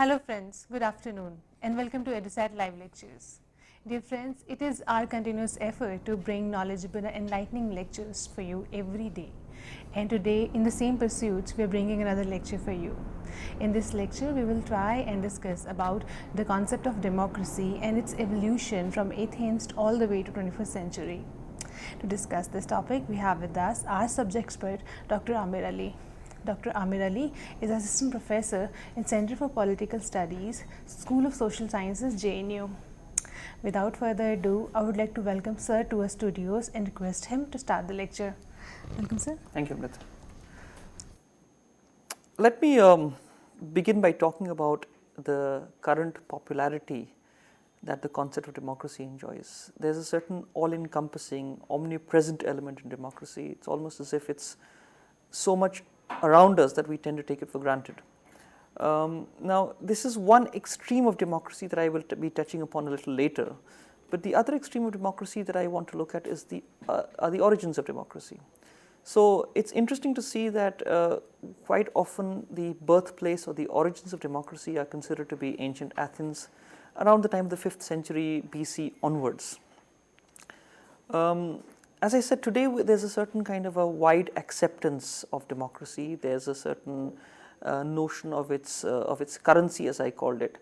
Hello friends, good afternoon and welcome to EduSat Live Lectures. Dear friends, it is our continuous effort to bring knowledgeable and enlightening lectures for you every day. And today, in the same pursuit, we are bringing another lecture for you. In this lecture, we will try and discuss about the concept of democracy and its evolution from Athens all the way to 21st century. To discuss this topic, we have with us our subject expert, Dr. Amir Ali. Dr. Amir Ali is Assistant Professor in Center for Political Studies, School of Social Sciences, JNU. Without further ado, I would like to welcome Sir to our studios and request him to start the lecture. Welcome, sir. Thank you, Amrit. Let me begin by talking about the current popularity that the concept of democracy enjoys. There's a certain all-encompassing, omnipresent element in democracy. It's almost as if it's so much around us that we tend to take it for granted. Now, this is one extreme of democracy that I will be touching upon a little later. But the other extreme of democracy that I want to look at is are the origins of democracy. So it's interesting to see that quite often the birthplace or the origins of democracy are considered to be ancient Athens around the time of the 5th century BC onwards. As I said, today there's a certain kind of a wide acceptance of democracy. There's a certain notion of its currency, as I called it.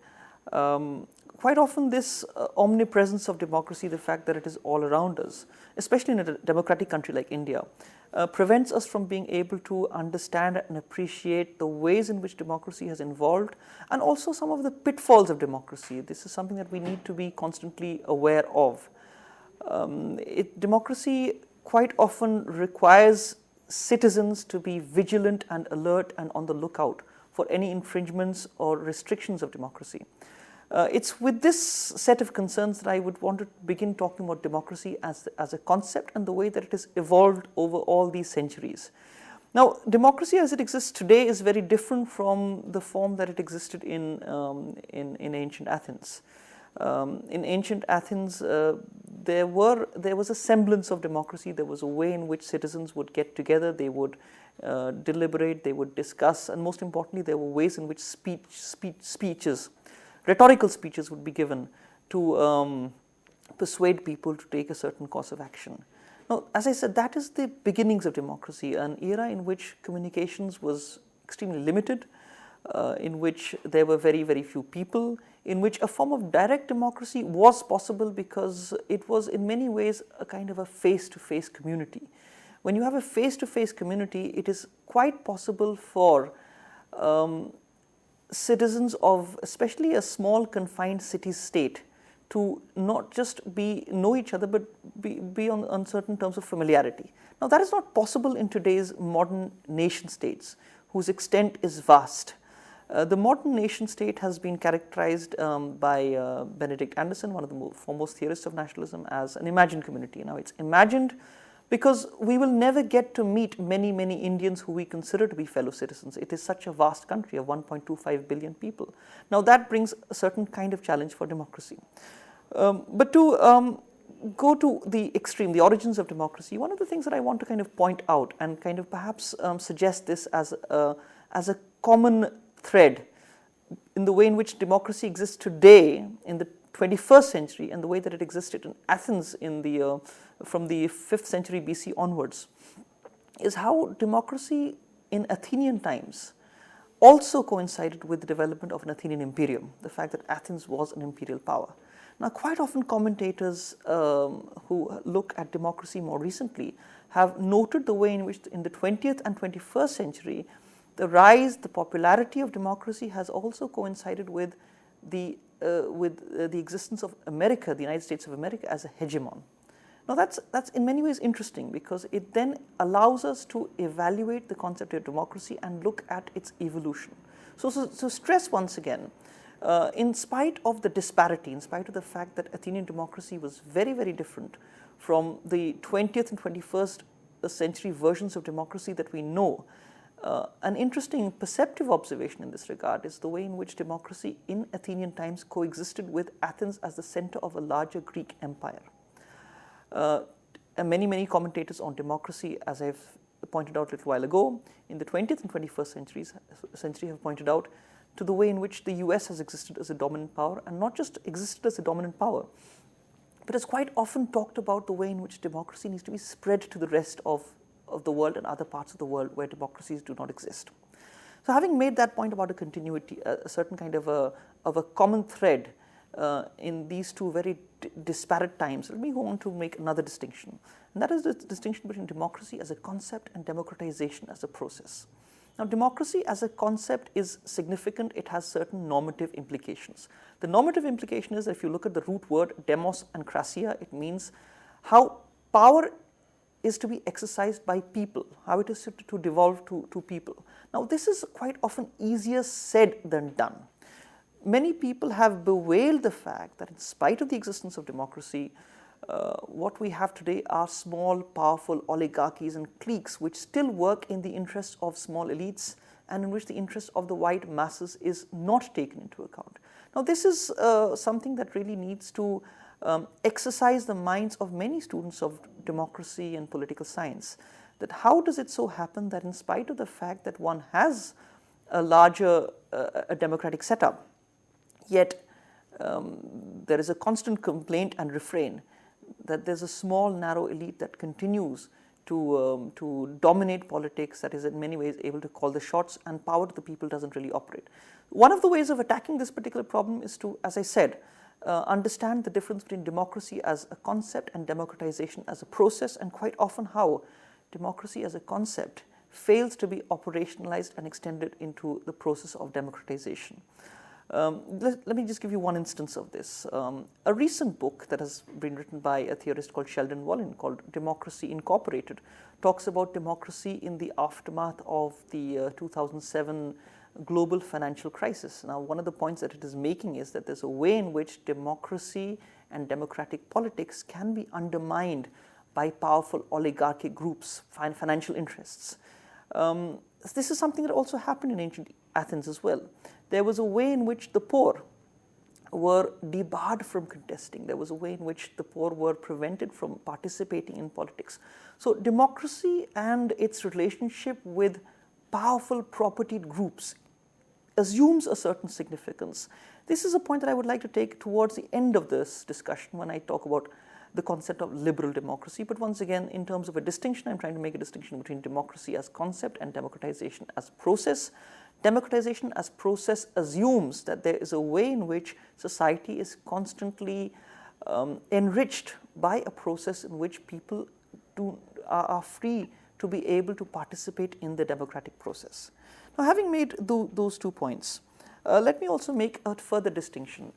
Quite often this omnipresence of democracy, the fact that it is all around us, especially in a democratic country like India, prevents us from being able to understand and appreciate the ways in which democracy has evolved and also some of the pitfalls of democracy. This is something that we need to be constantly aware of. Democracy quite often requires citizens to be vigilant and alert and on the lookout for any infringements or restrictions of democracy. It's with this set of concerns that I would want to begin talking about democracy as a concept and the way that it has evolved over all these centuries. Now, democracy as it exists today is very different from the form that it existed in ancient Athens. In ancient Athens, there was a semblance of democracy. There was a way in which citizens would get together, they would deliberate, they would discuss, and most importantly, there were ways in which speeches, rhetorical speeches would be given to persuade people to take a certain course of action. Now, as I said, that is the beginnings of democracy, an era in which communications was extremely limited, in which there were very, very few people, in which a form of direct democracy was possible because it was in many ways a kind of a face-to-face community. When you have a face-to-face community, it is quite possible for citizens of especially a small confined city-state to not just know each other, but be on certain terms of familiarity. Now, that is not possible in today's modern nation-states, whose extent is vast. The modern nation-state has been characterized by Benedict Anderson, one of the foremost theorists of nationalism, as an imagined community. Now, it's imagined because we will never get to meet many, many Indians who we consider to be fellow citizens. It is such a vast country of 1.25 billion people. Now, that brings a certain kind of challenge for democracy. But to go to the extreme, the origins of democracy, one of the things that I want to kind of point out and kind of perhaps suggest this as a common thread in the way in which democracy exists today in the 21st century and the way that it existed in Athens from the 5th century BC onwards is how democracy in Athenian times also coincided with the development of an Athenian imperium, the fact that Athens was an imperial power. Now, quite often commentators who look at democracy more recently have noted the way in which in the 20th and 21st century the rise, the popularity of democracy has also coincided with the existence of America, the United States of America, as a hegemon. Now, that's in many ways interesting because it then allows us to evaluate the concept of democracy and look at its evolution. So stress once again, in spite of the disparity, in spite of the fact that Athenian democracy was very, very different from the 20th and 21st century versions of democracy that we know, an interesting perceptive observation in this regard is the way in which democracy in Athenian times coexisted with Athens as the center of a larger Greek empire. Many commentators on democracy, as I've pointed out a little while ago, in the 20th and 21st century have pointed out to the way in which the US has existed as a dominant power, and not just existed as a dominant power, but has quite often talked about the way in which democracy needs to be spread to the rest of the world and other parts of the world where democracies do not exist. So having made that point about a continuity, a certain kind of a common thread in these two very disparate times, let me go on to make another distinction. And that is the distinction between democracy as a concept and democratization as a process. Now, democracy as a concept is significant. It has certain normative implications. The normative implication is that if you look at the root word demos and krasia, it means how power is to be exercised by people, how it is to devolve to people. Now, this is quite often easier said than done. Many people have bewailed the fact that in spite of the existence of democracy, what we have today are small, powerful oligarchies and cliques which still work in the interests of small elites and in which the interest of the wide masses is not taken into account. Now, this is something that really needs to exercise the minds of many students of democracy and political science, that how does it so happen that in spite of the fact that one has a larger a democratic setup, yet there is a constant complaint and refrain that there's a small, narrow elite that continues to dominate politics, that is in many ways able to call the shots, and power to the people doesn't really operate. One of the ways of attacking this particular problem is to, as I said, understand the difference between democracy as a concept and democratization as a process, and quite often how democracy as a concept fails to be operationalized and extended into the process of democratization. Let me just give you one instance of this. A recent book that has been written by a theorist called Sheldon Wallen called Democracy Incorporated talks about democracy in the aftermath of the 2007 global financial crisis. Now, one of the points that it is making is that there's a way in which democracy and democratic politics can be undermined by powerful oligarchic groups, financial interests. This is something that also happened in ancient Athens as well. There was a way in which the poor were debarred from contesting. There was a way in which the poor were prevented from participating in politics. So democracy and its relationship with powerful propertied groups assumes a certain significance. This is a point that I would like to take towards the end of this discussion when I talk about the concept of liberal democracy. But once again, in terms of a distinction, I'm trying to make a distinction between democracy as concept and democratization as process. Democratization as process assumes that there is a way in which society is constantly enriched by a process in which people are free to be able to participate in the democratic process. Now, having made those 2 points, let me also make a further distinction,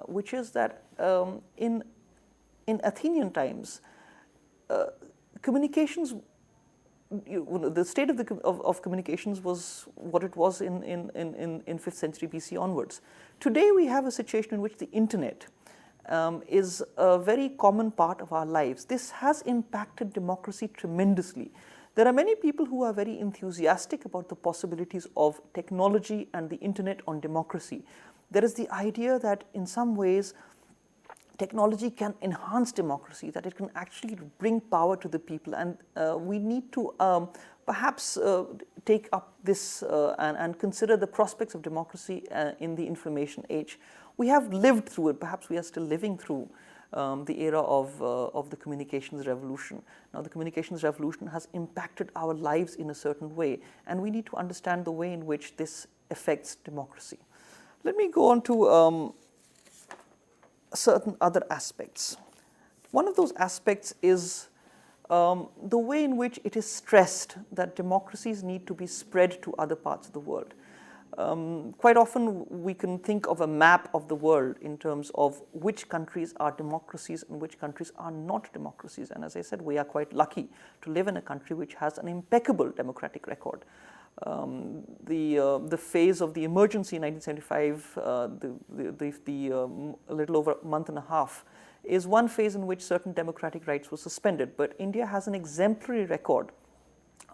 which is that in Athenian times, communications, the state of communications was what it was in 5th century BC onwards. Today we have a situation in which the internet is a very common part of our lives. This has impacted democracy tremendously. There are many people who are very enthusiastic about the possibilities of technology and the internet on democracy. There is the idea that in some ways technology can enhance democracy, that it can actually bring power to the people, and we need to perhaps take up this and consider the prospects of democracy in the information age. We have lived through it, perhaps we are still living through the era of the communications revolution. Now, the communications revolution has impacted our lives in a certain way, and we need to understand the way in which this affects democracy. Let me go on to certain other aspects. One of those aspects is the way in which it is stressed that democracies need to be spread to other parts of the world. Quite often we can think of a map of the world in terms of which countries are democracies and which countries are not democracies. And as I said, we are quite lucky to live in a country which has an impeccable democratic record. The phase of the emergency in 1975, a little over a month and a half, is one phase in which certain democratic rights were suspended. But India has an exemplary record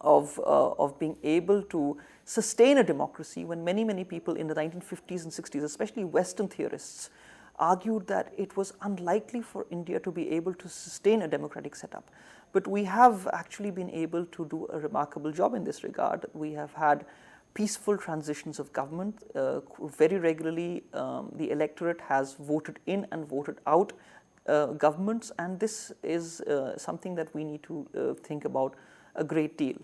of being able to sustain a democracy when many people in the 1950s and 60s, especially Western theorists, argued that it was unlikely for India to be able to sustain a democratic setup. But we have actually been able to do a remarkable job in this regard. We have had peaceful transitions of government. Very regularly, the electorate has voted in and voted out governments, and this is something that we need to think about a great deal.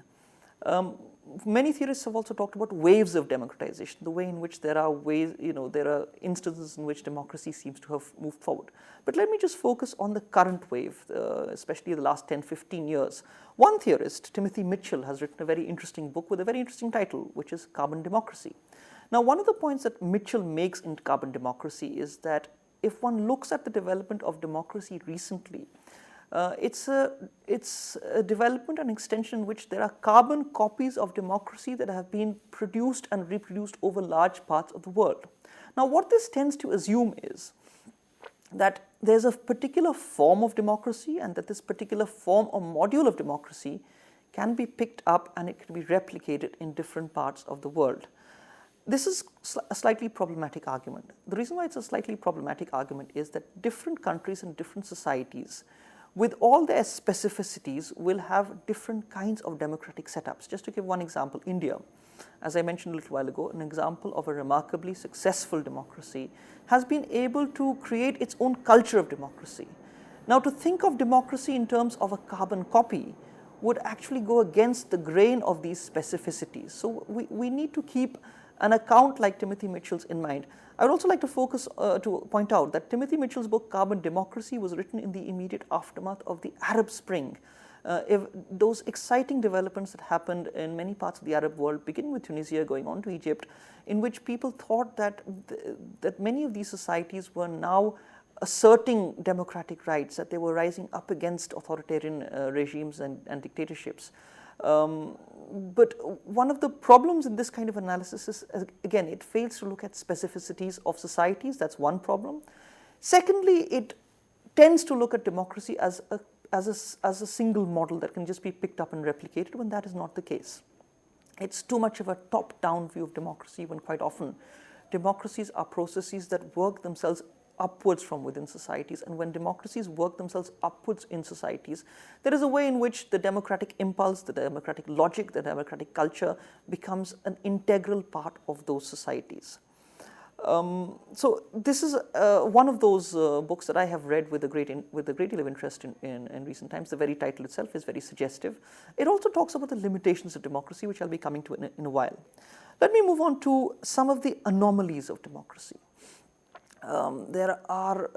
Many theorists have also talked about waves of democratization, the way in which there are ways, there are instances in which democracy seems to have moved forward. But let me just focus on the current wave, especially the last 10, 15 years. One theorist, Timothy Mitchell, has written a very interesting book with a very interesting title, which is Carbon Democracy. Now, one of the points that Mitchell makes in Carbon Democracy is that if one looks at the development of democracy recently, it's a development and extension in which there are carbon copies of democracy that have been produced and reproduced over large parts of the world. Now, what this tends to assume is that there's a particular form of democracy, and that this particular form or module of democracy can be picked up and it can be replicated in different parts of the world. This is a slightly problematic argument. The reason why it's a slightly problematic argument is that different countries and different societies, with all their specificities, will have different kinds of democratic setups. Just to give one example, India, as I mentioned a little while ago, an example of a remarkably successful democracy, has been able to create its own culture of democracy. Now, to think of democracy in terms of a carbon copy would actually go against the grain of these specificities. So we need to keep an account like Timothy Mitchell's in mind. I would also like to focus to point out that Timothy Mitchell's book Carbon Democracy was written in the immediate aftermath of the Arab Spring. Those exciting developments that happened in many parts of the Arab world, beginning with Tunisia, going on to Egypt, in which people thought that many of these societies were now asserting democratic rights, that they were rising up against authoritarian regimes and dictatorships. But one of the problems in this kind of analysis is, again, it fails to look at specificities of societies. That's one problem. Secondly, it tends to look at democracy as a single model that can just be picked up and replicated, when that is not the case. It's too much of a top-down view of democracy, when quite often democracies are processes that work themselves upwards from within societies. And when democracies work themselves upwards in societies, there is a way in which the democratic impulse, the democratic logic, the democratic culture becomes an integral part of those societies. So this is one of those books that I have read with a great deal of interest in recent times. The very title itself is very suggestive. It also talks about the limitations of democracy, which I'll be coming to in a while. Let me move on to some of the anomalies of democracy. There are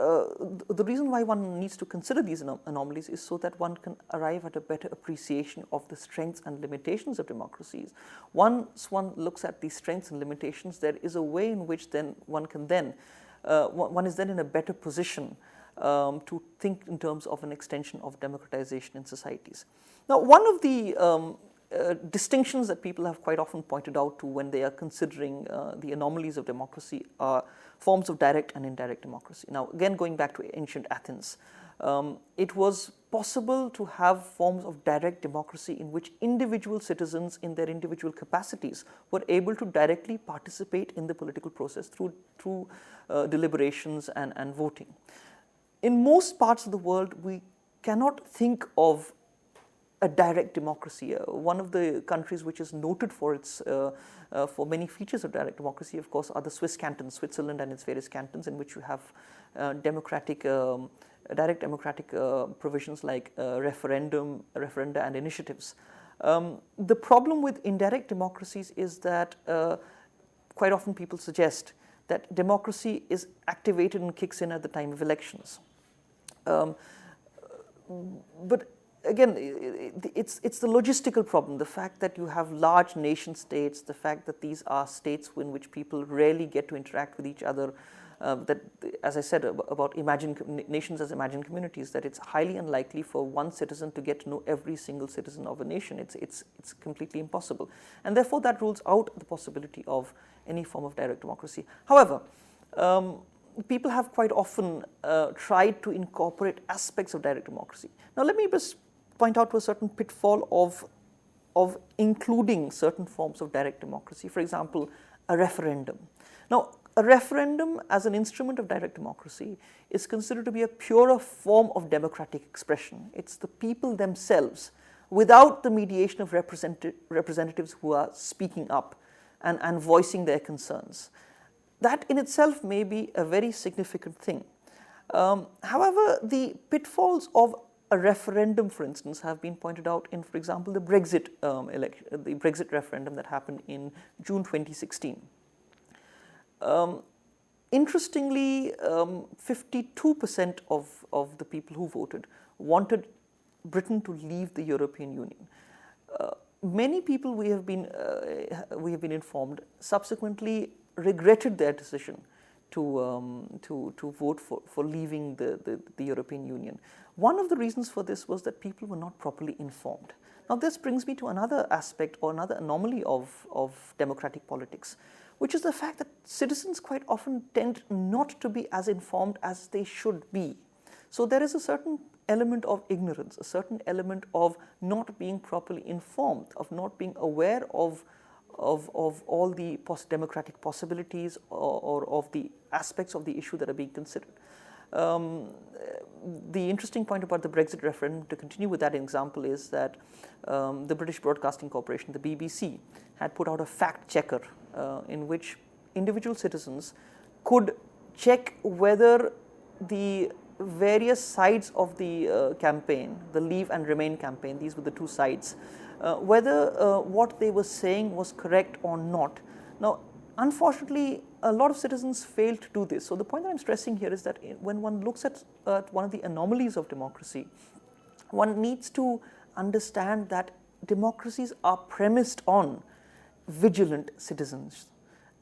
the reason why one needs to consider these anomalies is so that one can arrive at a better appreciation of the strengths and limitations of democracies. Once one looks at these strengths and limitations, there is a way in which then one is then in a better position to think in terms of an extension of democratization in societies. Now, one of the distinctions that people have quite often pointed out to when they are considering the anomalies of democracy are forms of direct and indirect democracy. Now, again, going back to ancient Athens, it was possible to have forms of direct democracy in which individual citizens in their individual capacities were able to directly participate in the political process through deliberations and voting. In most parts of the world, we cannot think of a direct democracy. One of the countries which is noted for its for many features of direct democracy, of course, are the Swiss cantons, Switzerland and its various cantons, in which you have direct democratic provisions like referenda and initiatives. The problem with indirect democracies is that quite often people suggest that democracy is activated and kicks in at the time of elections. But again, it's the logistical problem, the fact that you have large nation states, the fact that these are states in which people rarely get to interact with each other, that, as I said about nations as imagined communities, that it's highly unlikely for one citizen to get to know every single citizen of a nation. It's completely impossible. And therefore, that rules out the possibility of any form of direct democracy. However, people have quite often tried to incorporate aspects of direct democracy. Now, let me just point out to a certain pitfall of including certain forms of direct democracy. For example, a referendum. Now, a referendum as an instrument of direct democracy is considered to be a purer form of democratic expression. It's the people themselves, without the mediation of representatives who are speaking up, and voicing their concerns. That in itself may be a very significant thing. However, the pitfalls of a referendum, for instance, have been pointed out in, for example, the Brexit referendum that happened in June 2016. Interestingly, 52% of the people who voted wanted Britain to leave the European Union. Many people we have been informed subsequently regretted their decision to vote for leaving the European Union. One of the reasons for this was that people were not properly informed. Now this brings me to another aspect or another anomaly of democratic politics, which is the fact that citizens quite often tend not to be as informed as they should be. So there is a certain element of ignorance, a certain element of not being properly informed, of not being aware of all the democratic possibilities or of the aspects of the issue that are being considered. The interesting point about the Brexit referendum, to continue with that example, is that the British Broadcasting Corporation, the BBC, had put out a fact checker in which individual citizens could check whether the various sides of the campaign, the Leave and Remain campaign, these were the two sides, whether what they were saying was correct or not. Now, unfortunately, a lot of citizens fail to do this. So the point that I'm stressing here is that when one looks at one of the anomalies of democracy, one needs to understand that democracies are premised on vigilant citizens.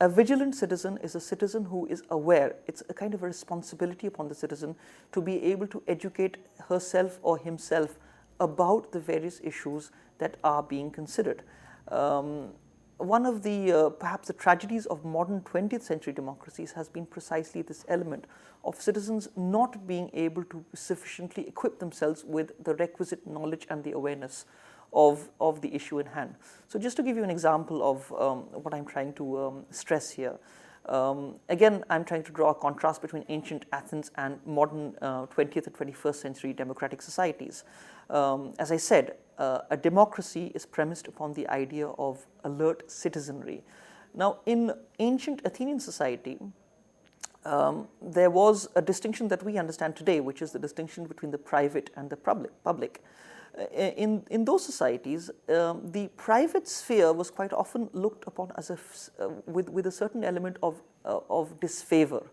A vigilant citizen is a citizen who is aware. It's a kind of a responsibility upon the citizen to be able to educate herself or himself about the various issues that are being considered. One of the perhaps the tragedies of modern 20th century democracies has been precisely this element of citizens not being able to sufficiently equip themselves with the requisite knowledge and the awareness of the issue in hand. So just to give you an example of what I'm trying to stress here, again, I'm trying to draw a contrast between ancient Athens and modern 20th and 21st century democratic societies. As I said, a democracy is premised upon the idea of alert citizenry. Now, in ancient Athenian society, there was a distinction that we understand today, which is the distinction between the private and the public. In those societies, the private sphere was quite often looked upon as with a certain element of disfavor.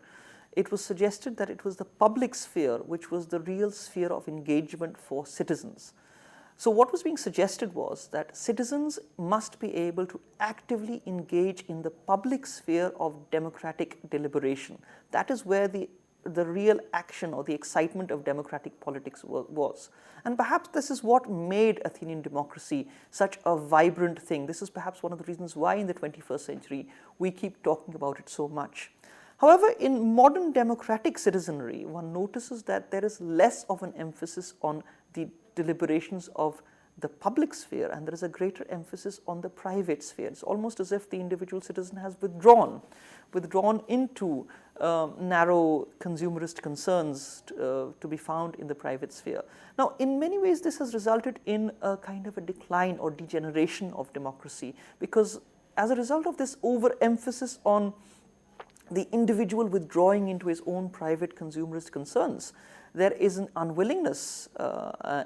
It was suggested that it was the public sphere which was the real sphere of engagement for citizens. So what was being suggested was that citizens must be able to actively engage in the public sphere of democratic deliberation. That is where the real action or the excitement of democratic politics was. And perhaps this is what made Athenian democracy such a vibrant thing. This is perhaps one of the reasons why in the 21st century we keep talking about it so much. However, in modern democratic citizenry, one notices that there is less of an emphasis on the deliberations of the public sphere and there is a greater emphasis on the private sphere. It's almost as if the individual citizen has withdrawn into narrow consumerist concerns to be found in the private sphere. Now, in many ways, this has resulted in a kind of a decline or degeneration of democracy, because as a result of this overemphasis on the individual withdrawing into his own private consumerist concerns, there is an unwillingness,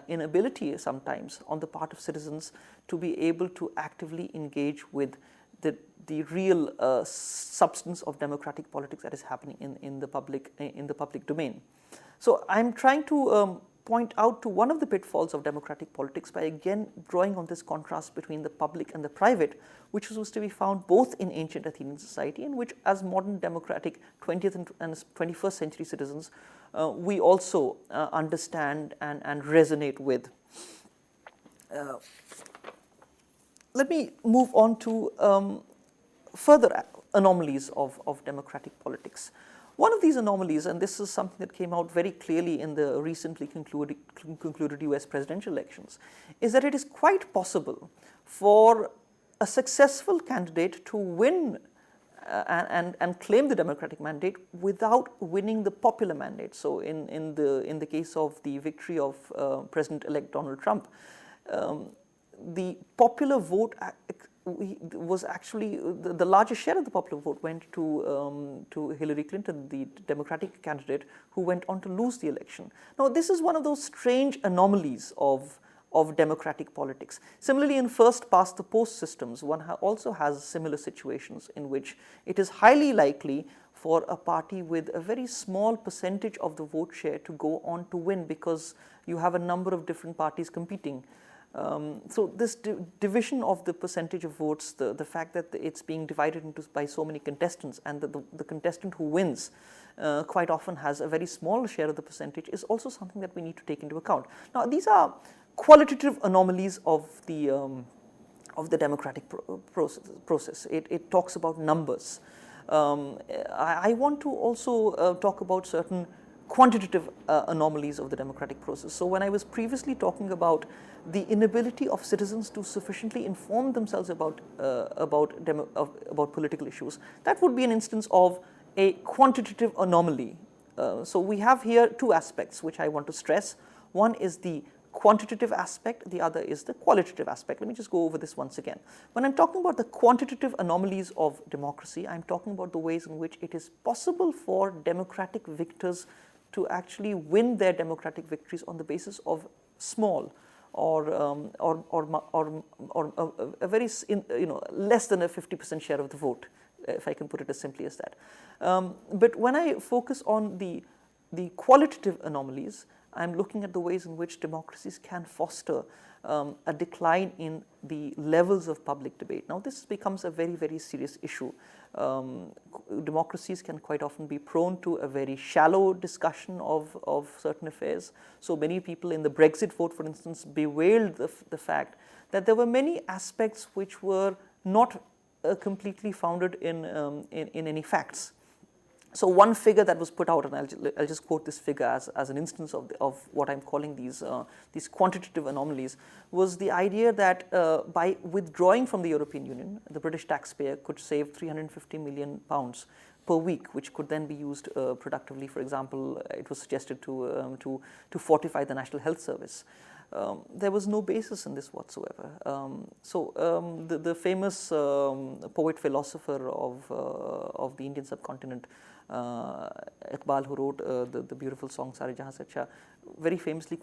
inability sometimes on the part of citizens to be able to actively engage with the real substance of democratic politics that is happening in the public domain. So I'm trying to point out to one of the pitfalls of democratic politics by again drawing on this contrast between the public and the private, which was to be found both in ancient Athenian society, and which as modern democratic 20th and 21st century citizens we also understand and resonate with. Let me move on to further anomalies of democratic politics. One of these anomalies, and this is something that came out very clearly in the recently concluded US presidential elections, is that it is quite possible for a successful candidate to win and claim the democratic mandate without winning the popular mandate. So in the case of the victory of President-elect Donald Trump, the popular vote was actually the largest share of the popular vote went to Hillary Clinton, the Democratic candidate, who went on to lose the election. Now, this is one of those strange anomalies of democratic politics. Similarly, in first past the post systems, one also has similar situations in which it is highly likely for a party with a very small percentage of the vote share to go on to win, because you have a number of different parties competing. So this division of the percentage of votes, the fact that it's being divided into by so many contestants, and that the contestant who wins quite often has a very small share of the percentage, is also something that we need to take into account. Now, these are qualitative anomalies of the democratic process. It talks about numbers. I want to also talk about certain quantitative anomalies of the democratic process. So when I was previously talking about the inability of citizens to sufficiently inform themselves about political issues, that would be an instance of a quantitative anomaly. So we have here two aspects which I want to stress. One is the quantitative aspect, the other is the qualitative aspect. Let me just go over this once again. When I'm talking about the quantitative anomalies of democracy, I'm talking about the ways in which it is possible for democratic victors to actually win their democratic victories on the basis of small or a very less than a 50% share of the vote, if I can put it as simply as that. But when I focus on the qualitative anomalies, I'm looking at the ways in which democracies can foster a decline in the levels of public debate. Now, this becomes a very, very serious issue. Democracies can quite often be prone to a very shallow discussion of certain affairs. So many people in the Brexit vote, for instance, bewailed the fact that there were many aspects which were not completely founded in any facts. So one figure that was put out, and I'll just quote this figure as an instance of what I'm calling these quantitative anomalies, was the idea that by withdrawing from the European Union, the British taxpayer could save £350 million per week, which could then be used productively. For example, it was suggested to fortify the National Health Service. There was no basis in this whatsoever. The famous poet philosopher of the Indian subcontinent, Iqbal, who wrote the beautiful song Sare Jahan Se Acha, very famously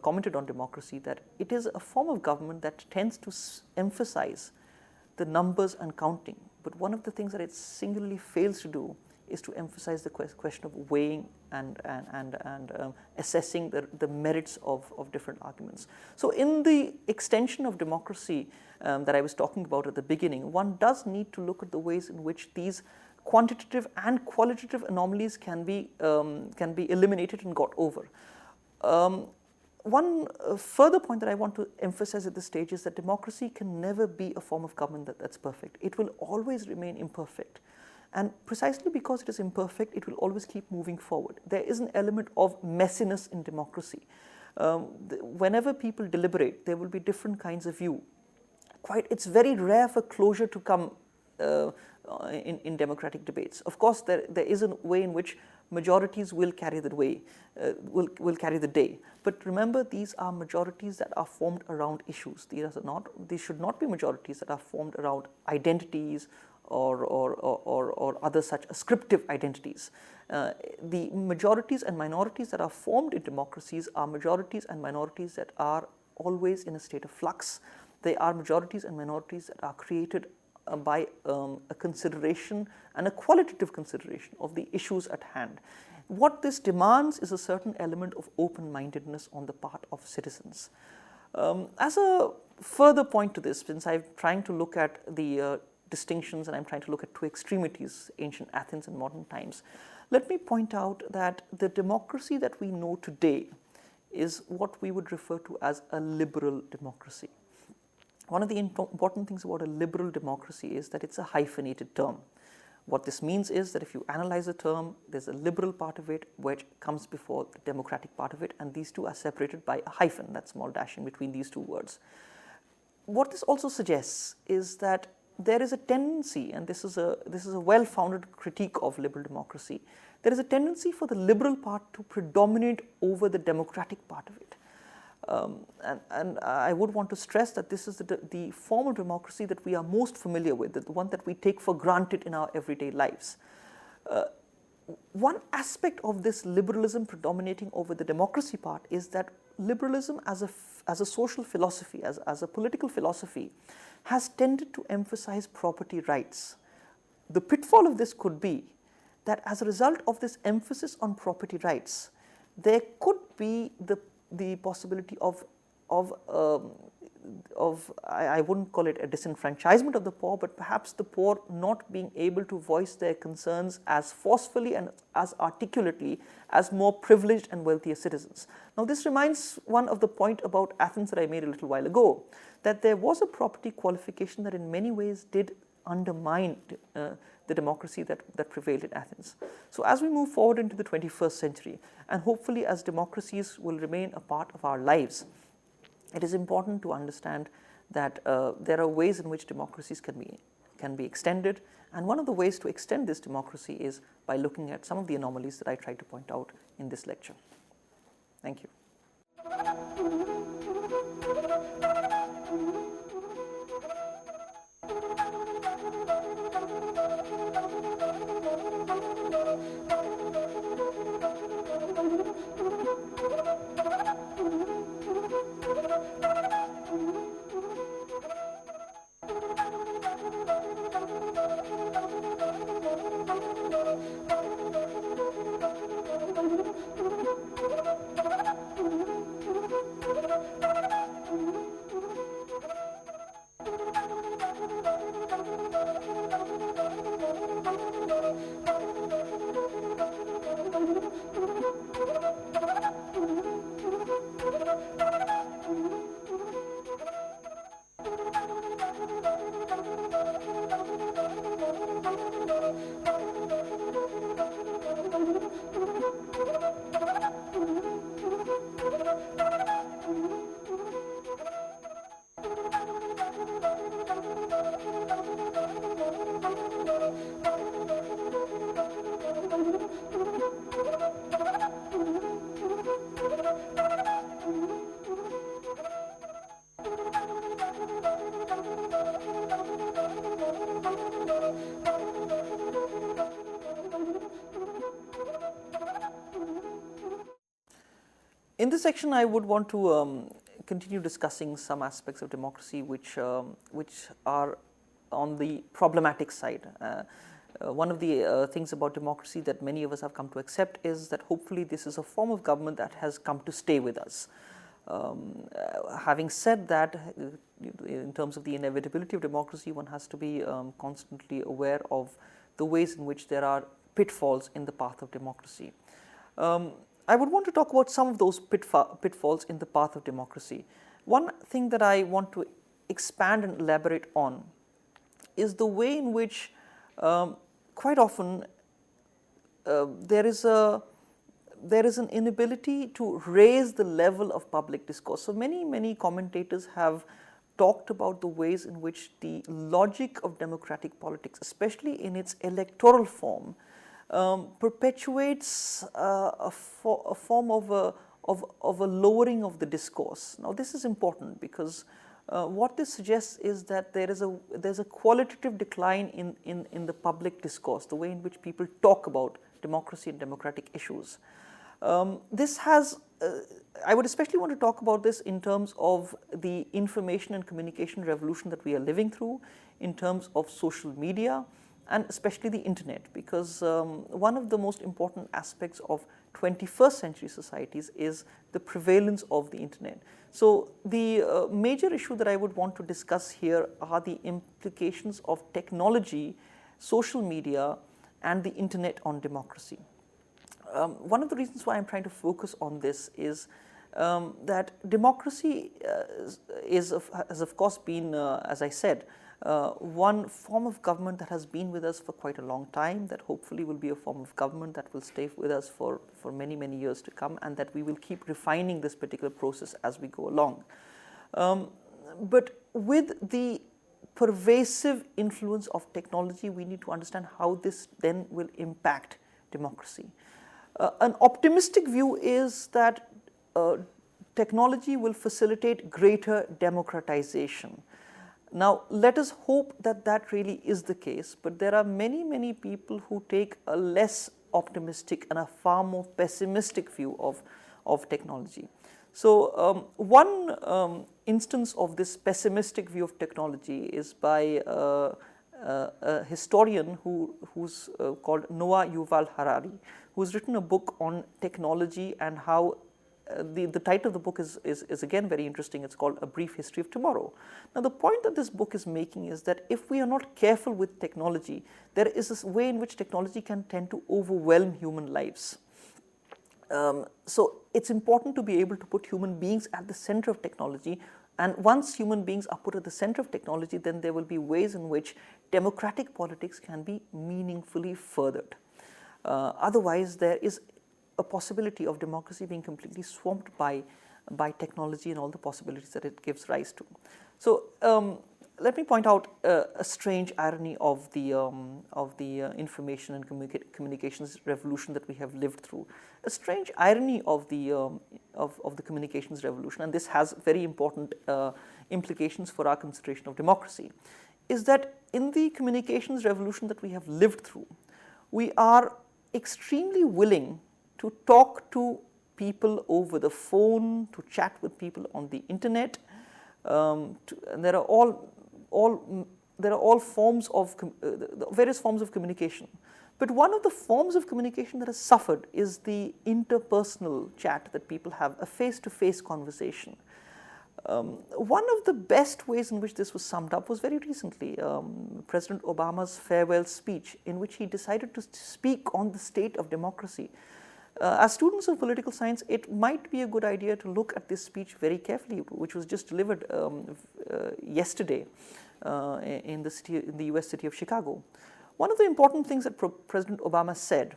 commented on democracy that it is a form of government that tends to emphasize the numbers and counting. But one of the things that it singularly fails to do is to emphasize the question of weighing and assessing the merits of different arguments. So in the extension of democracy that I was talking about at the beginning, one does need to look at the ways in which these quantitative and qualitative anomalies can be eliminated and got over. One further point that I want to emphasize at this stage is that democracy can never be a form of government that's perfect. It will always remain imperfect. And precisely because it is imperfect, it will always keep moving forward. There is an element of messiness in democracy. Whenever people deliberate, there will be different kinds of view. It's very rare for closure to come in democratic debates. Of course, there is a way in which majorities will carry the will carry the day. But remember, these are majorities that are formed around issues. These should not be majorities that are formed around identities or other such ascriptive identities. The majorities and minorities that are formed in democracies are majorities and minorities that are always in a state of flux. They are majorities and minorities that are created by a consideration and a qualitative consideration of the issues at hand. What this demands is a certain element of open-mindedness on the part of citizens. As a further point to this, since I'm trying to look at the distinctions and I'm trying to look at two extremities, ancient Athens and modern times, let me point out that the democracy that we know today is what we would refer to as a liberal democracy. One of the important things about a liberal democracy is that it's a hyphenated term. What this means is that if you analyze a term, there's a liberal part of it which comes before the democratic part of it, and these two are separated by a hyphen, that small dash in between these two words. What this also suggests is that there is a tendency, and this is a well-founded critique of liberal democracy, there is a tendency for the liberal part to predominate over the democratic part of it. And I would want to stress that this is the form of democracy that we are most familiar with, the one that we take for granted in our everyday lives. One aspect of this liberalism predominating over the democracy part is that liberalism as a social philosophy, as a political philosophy, has tended to emphasize property rights. The pitfall of this could be that as a result of this emphasis on property rights, there could be the possibility of I wouldn't call it a disenfranchisement of the poor, but perhaps the poor not being able to voice their concerns as forcefully and as articulately as more privileged and wealthier citizens. Now, this reminds one of the point about Athens that I made a little while ago, that there was a property qualification that in many ways did undermine the democracy that prevailed in Athens. So as we move forward into the 21st century, and hopefully as democracies will remain a part of our lives, it is important to understand that there are ways in which democracies can be extended, and one of the ways to extend this democracy is by looking at some of the anomalies that I tried to point out in this lecture. Thank you. In this section, I would want to continue discussing some aspects of democracy which are on the problematic side. One of the things about democracy that many of us have come to accept is that hopefully this is a form of government that has come to stay with us. Having said that, in terms of the inevitability of democracy, one has to be constantly aware of the ways in which there are pitfalls in the path of democracy. I would want to talk about some of those pitfalls in the path of democracy. One thing that I want to expand and elaborate on is the way in which quite often there is an inability to raise the level of public discourse. So many commentators have talked about the ways in which the logic of democratic politics, especially in its electoral form, perpetuates a form of a lowering of the discourse. Now, this is important because what this suggests is that there's a qualitative decline in the public discourse, the way in which people talk about democracy and democratic issues. This has, I would especially want to talk about this in terms of the information and communication revolution that we are living through, in terms of social media, and especially the internet, because one of the most important aspects of 21st century societies is the prevalence of the internet. So the major issue that I would want to discuss here are the implications of technology, social media, and the internet on democracy. One of the reasons why I'm trying to focus on this is that democracy has of course been, as I said, one form of government that has been with us for quite a long time, that hopefully will be a form of government that will stay with us for many, many years to come, and that we will keep refining this particular process as we go along. But with the pervasive influence of technology, we need to understand how this then will impact democracy. An optimistic view is that technology will facilitate greater democratization. Now, let us hope that that really is the case, but there are many, many people who take a less optimistic and a far more pessimistic view of technology. So, one instance of this pessimistic view of technology is by a historian who's called Noah Yuval Harari, who's written a book on technology and how the title of the book is again very interesting. It's called A Brief History of Tomorrow. Now, the point that this book is making is that if we are not careful with technology, there is this way in which technology can tend to overwhelm human lives. So, it's important to be able to put human beings at the center of technology, and once human beings are put at the center of technology, then there will be ways in which democratic politics can be meaningfully furthered. Otherwise, there is a possibility of democracy being completely swamped by technology and all the possibilities that it gives rise to. So, let me point out a strange irony of the information and communications revolution that we have lived through. A strange irony of the communications revolution, and this has very important implications for our consideration of democracy, is that in the communications revolution that we have lived through, we are extremely willing to talk to people over the phone, to chat with people on the internet, and there are all forms of various forms of communication. But one of the forms of communication that has suffered is the interpersonal chat that people have, a face-to-face conversation. One of the best ways in which this was summed up was very recently President Obama's farewell speech, in which he decided to speak on the state of democracy. As students of political science, it might be a good idea to look at this speech very carefully, which was just delivered yesterday in the US city of Chicago. One of the important things that President Obama said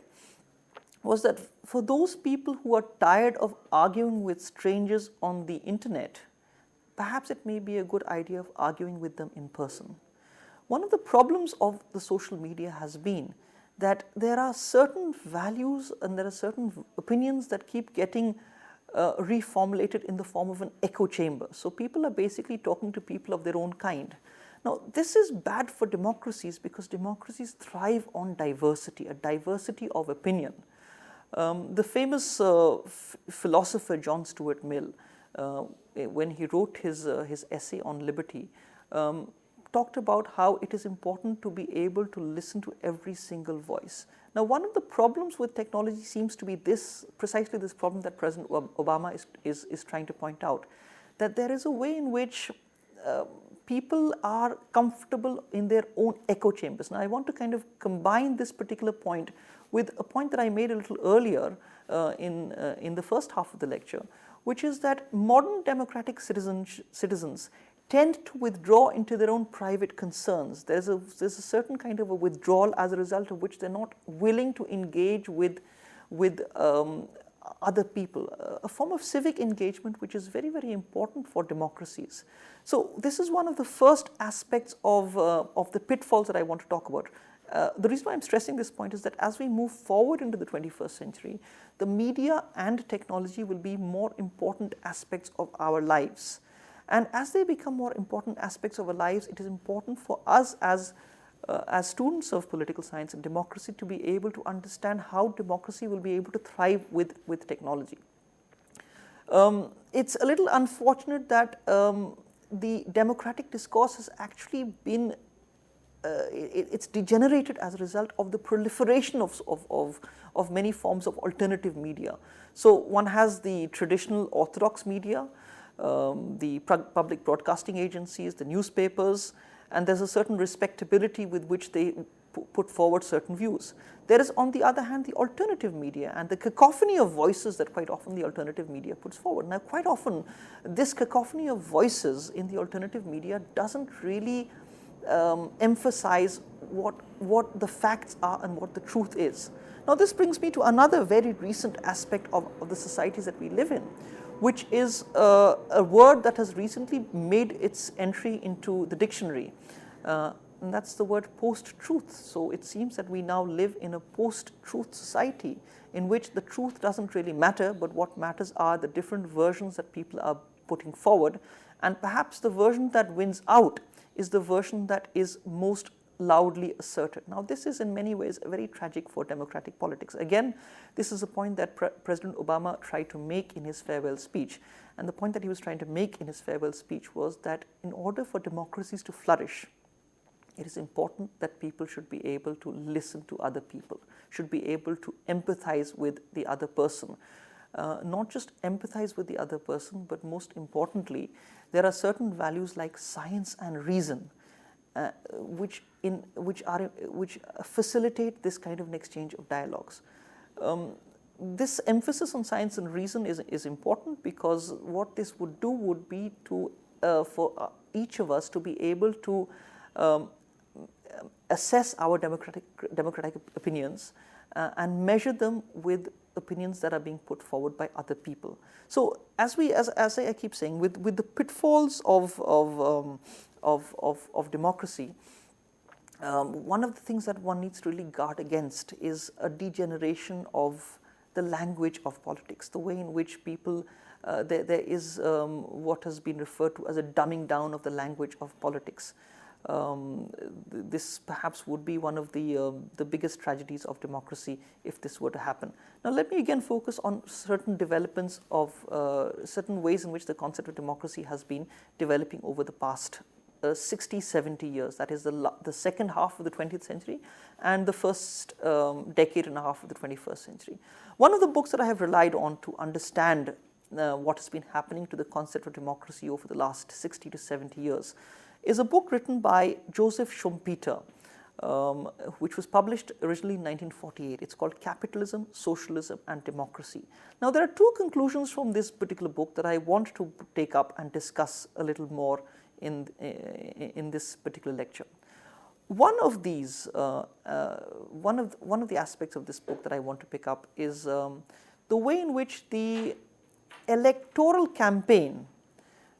was that for those people who are tired of arguing with strangers on the internet, perhaps it may be a good idea of arguing with them in person. One of the problems of the social media has been that there are certain values and there are certain opinions that keep getting reformulated in the form of an echo chamber. So people are basically talking to people of their own kind. Now, this is bad for democracies because democracies thrive on diversity, a diversity of opinion. The famous philosopher John Stuart Mill, when he wrote his essay on liberty, talked about how it is important to be able to listen to every single voice. Now, one of the problems with technology seems to be precisely this problem that President Obama is trying to point out, that there is a way in which people are comfortable in their own echo chambers. Now, I want to kind of combine this particular point with a point that I made a little earlier in the first half of the lecture, which is that modern democratic citizens tend to withdraw into their own private concerns. There's a certain kind of a withdrawal as a result of which they're not willing to engage with other people, a form of civic engagement which is very, very important for democracies. So this is one of the first aspects of the pitfalls that I want to talk about. The reason why I'm stressing this point is that as we move forward into the 21st century, the media and technology will be more important aspects of our lives. And as they become more important aspects of our lives, it is important for us as students of political science and democracy to be able to understand how democracy will be able to thrive with technology. It's a little unfortunate that the democratic discourse has actually been it's degenerated as a result of the proliferation of many forms of alternative media. So one has the traditional orthodox media, the public broadcasting agencies, the newspapers, and there's a certain respectability with which they put forward certain views. There is, on the other hand, the alternative media and the cacophony of voices that quite often the alternative media puts forward. Now, quite often, this cacophony of voices in the alternative media doesn't really emphasize what the facts are and what the truth is. Now, this brings me to another very recent aspect of the societies that we live in, which is a word that has recently made its entry into the dictionary. and that's the word post-truth. So it seems that we now live in a post-truth society in which the truth doesn't really matter, but what matters are the different versions that people are putting forward, and perhaps the version that wins out is the version that is most loudly asserted. Now, this is in many ways very tragic for democratic politics. Again, this is a point that President Obama tried to make in his farewell speech. And the point that he was trying to make in his farewell speech was that in order for democracies to flourish, it is important that people should be able to listen to other people, should be able to empathize with the other person. Not just empathize with the other person, but most importantly, there are certain values like science and reason which facilitate this kind of an exchange of dialogues. This emphasis on science and reason is important, because what this would do would be to for each of us to be able to assess our democratic opinions and measure them with opinions that are being put forward by other people. So as I keep saying, with the pitfalls of democracy, one of the things that one needs to really guard against is a degeneration of the language of politics, the way in which people, there is what has been referred to as a dumbing down of the language of politics. This perhaps would be one of the biggest tragedies of democracy if this were to happen. Now, let me again focus on certain developments of certain ways in which the concept of democracy has been developing over the past 60, 70 years. That is the second half of the 20th century and the first decade and a half of the 21st century. One of the books that I have relied on to understand what has been happening to the concept of democracy over the last 60 to 70 years is a book written by Joseph Schumpeter, which was published originally in 1948. It's called Capitalism, Socialism and Democracy. Now, there are two conclusions from this particular book that I want to take up and discuss a little more in this particular lecture. One of these, one of the aspects of this book that I want to pick up is the way in which the electoral campaign,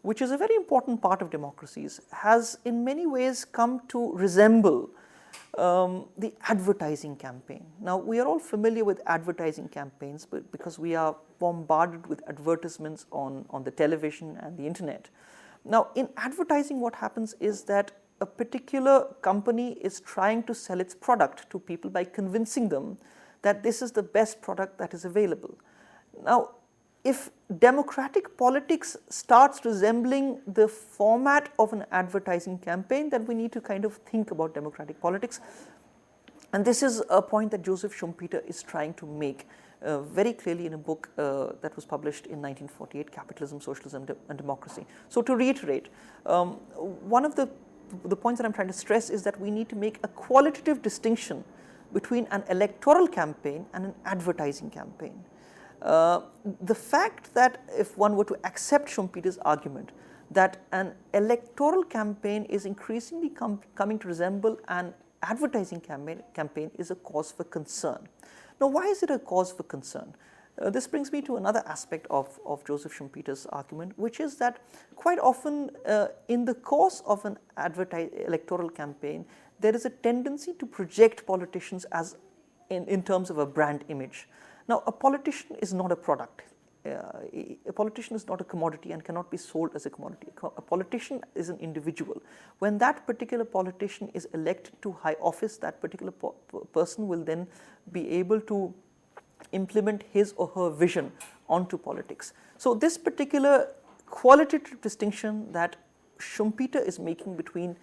which is a very important part of democracies, has in many ways come to resemble the advertising campaign. Now, we are all familiar with advertising campaigns because we are bombarded with advertisements on the television and the internet. Now, in advertising, what happens is that a particular company is trying to sell its product to people by convincing them that this is the best product that is available. Now, if democratic politics starts resembling the format of an advertising campaign, then we need to kind of think about democratic politics. And this is a point that Joseph Schumpeter is trying to make very clearly in a book that was published in 1948, Capitalism, Socialism and Democracy. So to reiterate, one of the points that I'm trying to stress is that we need to make a qualitative distinction between an electoral campaign and an advertising campaign. The fact that if one were to accept Schumpeter's argument that an electoral campaign is increasingly coming to resemble an advertising campaign is a cause for concern. Now, why is it a cause for concern? This brings me to another aspect of Joseph Schumpeter's argument, which is that quite often in the course of an electoral campaign, there is a tendency to project politicians as in terms of a brand image. Now, a politician is not a product. A politician is not a commodity and cannot be sold as a commodity. A politician is an individual. When that particular politician is elected to high office, that particular person will then be able to implement his or her vision onto politics. So this particular qualitative distinction that Schumpeter is making between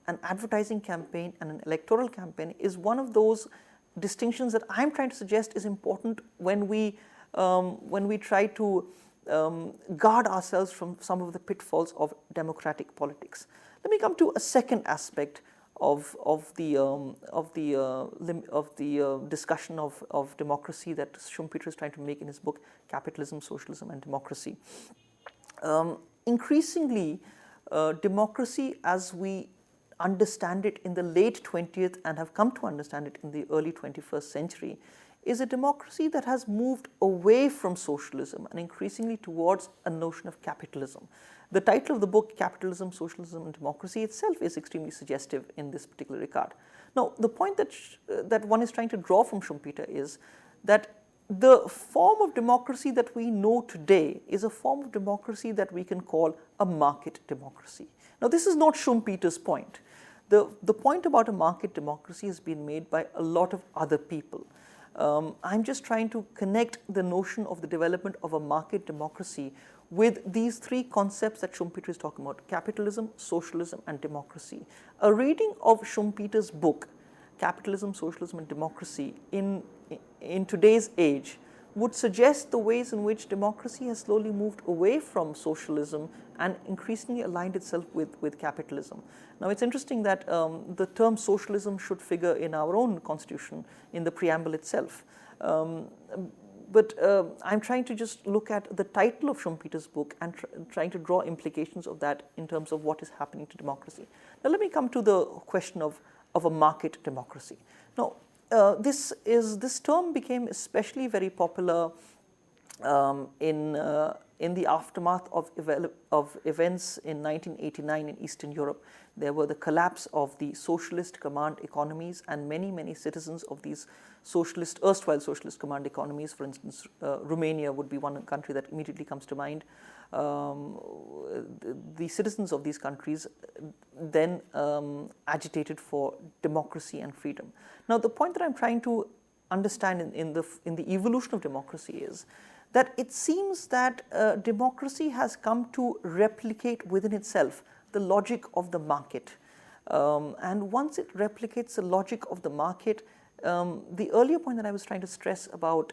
an advertising campaign and an electoral campaign is one of those distinctions that I'm trying to suggest is important when we try to guard ourselves from some of the pitfalls of democratic politics. Let me come to a second aspect of the discussion of democracy that Schumpeter is trying to make in his book Capitalism, Socialism and Democracy. Increasingly, democracy as we understand it in the late 20th and have come to understand it in the early 21st century is a democracy that has moved away from socialism and increasingly towards a notion of capitalism. The title of the book, Capitalism, Socialism and Democracy, itself is extremely suggestive in this particular regard. Now, the point that one is trying to draw from Schumpeter is that the form of democracy that we know today is a form of democracy that we can call a market democracy. Now, this is not Schumpeter's point. The point about a market democracy has been made by a lot of other people. I'm just trying to connect the notion of the development of a market democracy with these three concepts that Schumpeter is talking about: capitalism, socialism, and democracy. A reading of Schumpeter's book, Capitalism, Socialism, and Democracy, in today's age would suggest the ways in which democracy has slowly moved away from socialism and increasingly aligned itself with capitalism. Now, it's interesting that the term socialism should figure in our own constitution, in the preamble itself. But I'm trying to just look at the title of Schumpeter's book and trying to draw implications of that in terms of what is happening to democracy. Now, let me come to the question of a market democracy. Now, this term became especially very popular in the aftermath of events in 1989 in Eastern Europe. There were the collapse of the socialist command economies, and many citizens of these erstwhile socialist command economies, for instance, Romania would be one country that immediately comes to mind. The citizens of these countries then agitated for democracy and freedom. Now, the point that I'm trying to understand in the evolution of democracy is that it seems that democracy has come to replicate within itself the logic of the market. And once it replicates the logic of the market, the earlier point that I was trying to stress about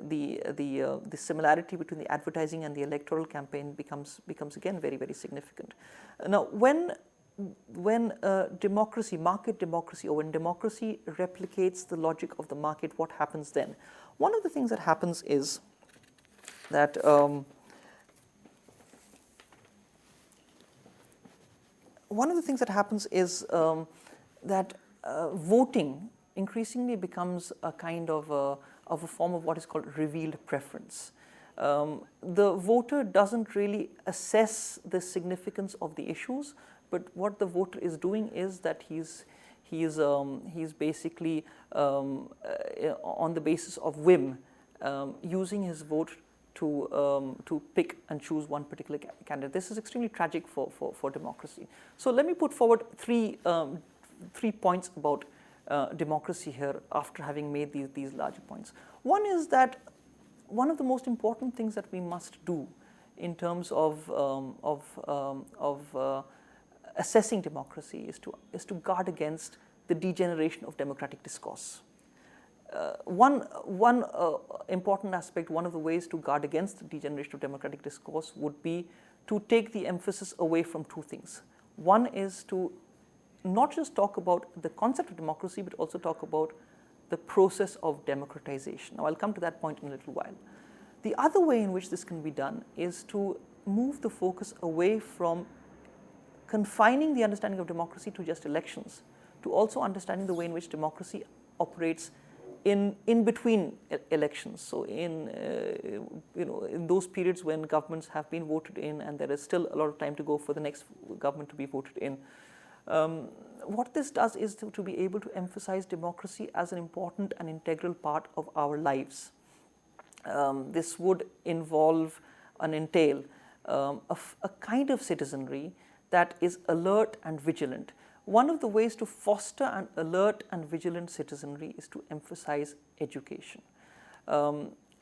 the similarity between the advertising and the electoral campaign becomes again very significant. Now, when democracy, market democracy, or when democracy replicates the logic of the market, what happens then? One of the things that happens is that voting increasingly becomes a kind of a form of what is called revealed preference. The voter doesn't really assess the significance of the issues, but what the voter is doing is that he's basically on the basis of whim using his vote to pick and choose one particular candidate. This is extremely tragic for democracy. So let me put forward three points about democracy here after having made these larger points. One is that one of the most important things that we must do in terms of assessing democracy is to guard against the degeneration of democratic discourse. One important aspect, one of the ways to guard against the degeneration of democratic discourse would be to take the emphasis away from two things. One is to not just talk about the concept of democracy, but also talk about the process of democratization. Now, I'll come to that point in a little while. The other way in which this can be done is to move the focus away from confining the understanding of democracy to just elections, to also understanding the way in which democracy operates in between elections. So in those periods when governments have been voted in and there is still a lot of time to go for the next government to be voted in. What this does is to be able to emphasize democracy as an important and integral part of our lives. This would involve and entail a kind of citizenry that is alert and vigilant. One of the ways to foster an alert and vigilant citizenry is to emphasize education.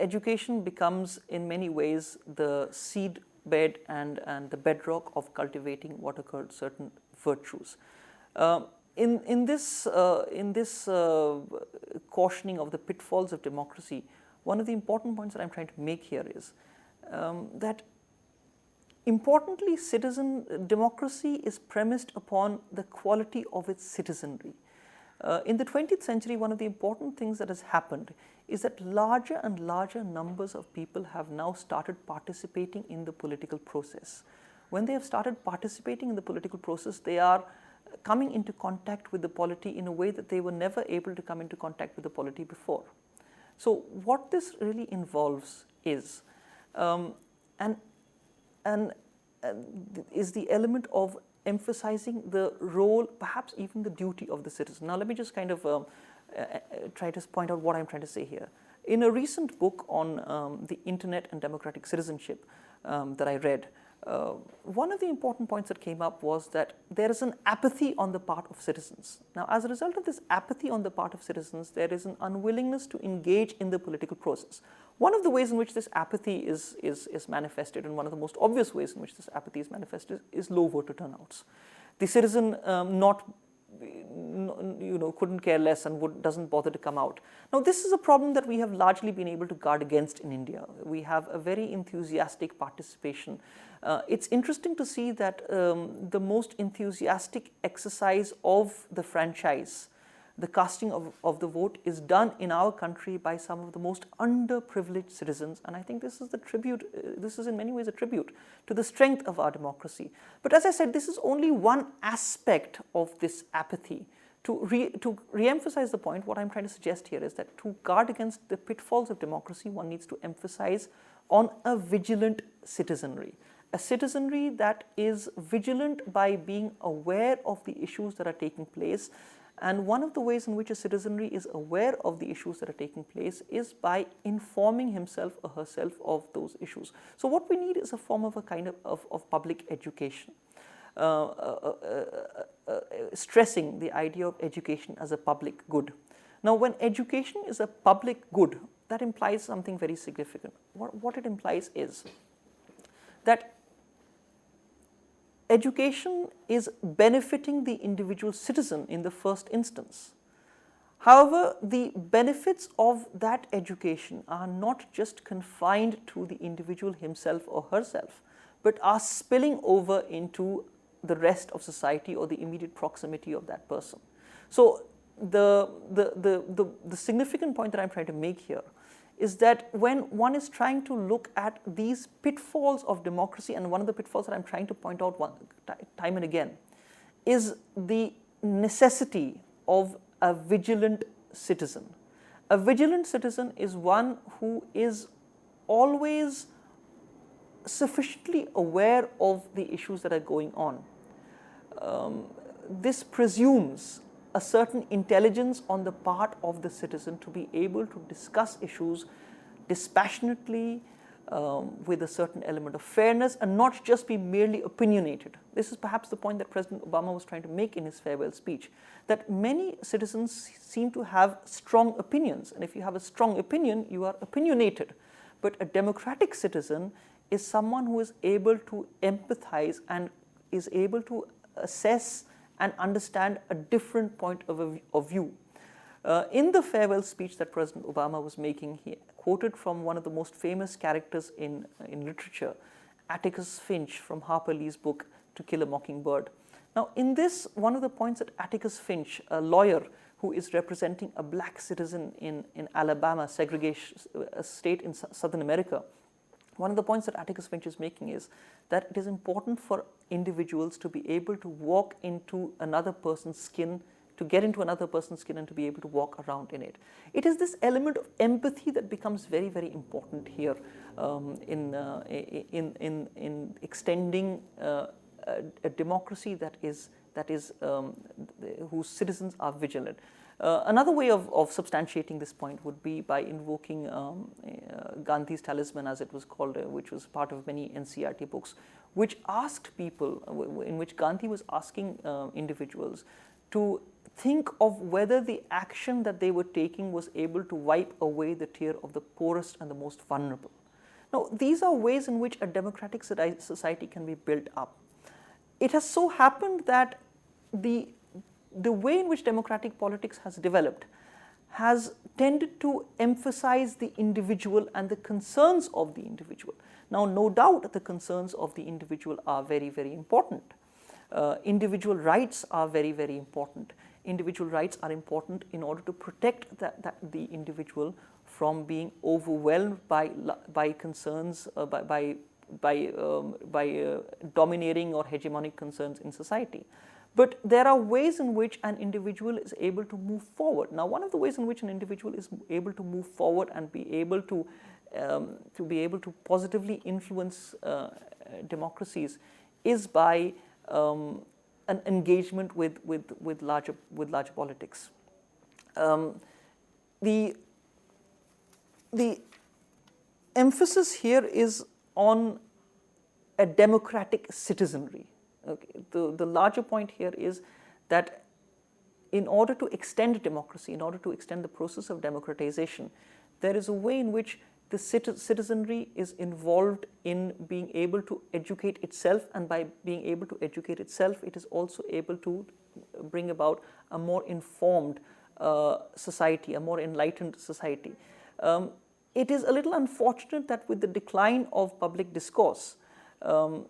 Education becomes in many ways the seed bed and the bedrock of cultivating what are called certain virtues. In this cautioning of the pitfalls of democracy, one of the important points that I'm trying to make here is that importantly, democracy is premised upon the quality of its citizenry. In the 20th century, one of the important things that has happened is that larger and larger numbers of people have now started participating in the political process. When they have started participating in the political process, they are coming into contact with the polity in a way that they were never able to come into contact with the polity before. So what this really involves is, is the element of emphasizing the role, perhaps even the duty of the citizen. Now let me just kind of try to point out what I'm trying to say here. In a recent book on the internet and democratic citizenship that I read, one of the important points that came up was that there is an apathy on the part of citizens. Now, as a result of this apathy on the part of citizens, there is an unwillingness to engage in the political process. One of the ways in which this apathy is manifested, and one of the most obvious ways in which this apathy is manifested, is low voter turnouts. The citizen couldn't care less and doesn't bother to come out. Now, this is a problem that we have largely been able to guard against in India. We have a very enthusiastic participation. It's interesting to see that the most enthusiastic exercise of the franchise, the casting of the vote, is done in our country by some of the most underprivileged citizens, and I think this is the tribute, this is in many ways a tribute to the strength of our democracy. But as I said, this is only one aspect of this apathy. To re-emphasize the point, what I'm trying to suggest here is that to guard against the pitfalls of democracy, one needs to emphasize on a vigilant citizenry. A citizenry that is vigilant by being aware of the issues that are taking place. And one of the ways in which a citizenry is aware of the issues that are taking place is by informing himself or herself of those issues. So what we need is a form of a kind of public education, stressing the idea of education as a public good. Now, when education is a public good, that implies something very significant. What it implies is that education is benefiting the individual citizen in the first instance. However, the benefits of that education are not just confined to the individual himself or herself, but are spilling over into the rest of society or the immediate proximity of that person. So the significant point that I'm trying to make here is that when one is trying to look at these pitfalls of democracy, and one of the pitfalls that I'm trying to point out time and again, is the necessity of a vigilant citizen. A vigilant citizen is one who is always sufficiently aware of the issues that are going on. This presumes a certain intelligence on the part of the citizen to be able to discuss issues dispassionately, with a certain element of fairness, and not just be merely opinionated. This is perhaps the point that President Obama was trying to make in his farewell speech, that many citizens seem to have strong opinions, and if you have a strong opinion, you are opinionated. But a democratic citizen is someone who is able to empathize and is able to assess and understand a different point of view. In the farewell speech that President Obama was making, he quoted from one of the most famous characters in literature, Atticus Finch, from Harper Lee's book To Kill a Mockingbird. Now, in this, one of the points that Atticus Finch, a lawyer who is representing a black citizen in Alabama, segregation state in Southern America, one of the points that Atticus Finch is making is that it is important for individuals to be able to walk into another person's skin, to get into another person's skin and to be able to walk around in it. It is this element of empathy that becomes very, very important here in extending a democracy that is whose citizens are vigilant. Another way of substantiating this point would be by invoking Gandhi's talisman, as it was called, which was part of many NCERT books, which asked people, in which Gandhi was asking individuals to think of whether the action that they were taking was able to wipe away the tear of the poorest and the most vulnerable. Now, these are ways in which a democratic society can be built up. It has so happened that the way in which democratic politics has developed has tended to emphasize the individual and the concerns of the individual. Now, no doubt the concerns of the individual are very, very important. Individual rights are very, very important. Individual rights are important in order to protect the individual from being overwhelmed by concerns, by domineering or hegemonic concerns in society. But there are ways in which an individual is able to move forward. Now, one of the ways in which an individual is able to move forward and be able to positively influence democracies is by an engagement with larger politics. The emphasis here is on a democratic citizenry. Okay. The larger point here is that in order to extend democracy, in order to extend the process of democratization, there is a way in which the citizenry is involved in being able to educate itself, and by being able to educate itself, it is also able to bring about a more informed society, a more enlightened society. It is a little unfortunate that with the decline of public discourse,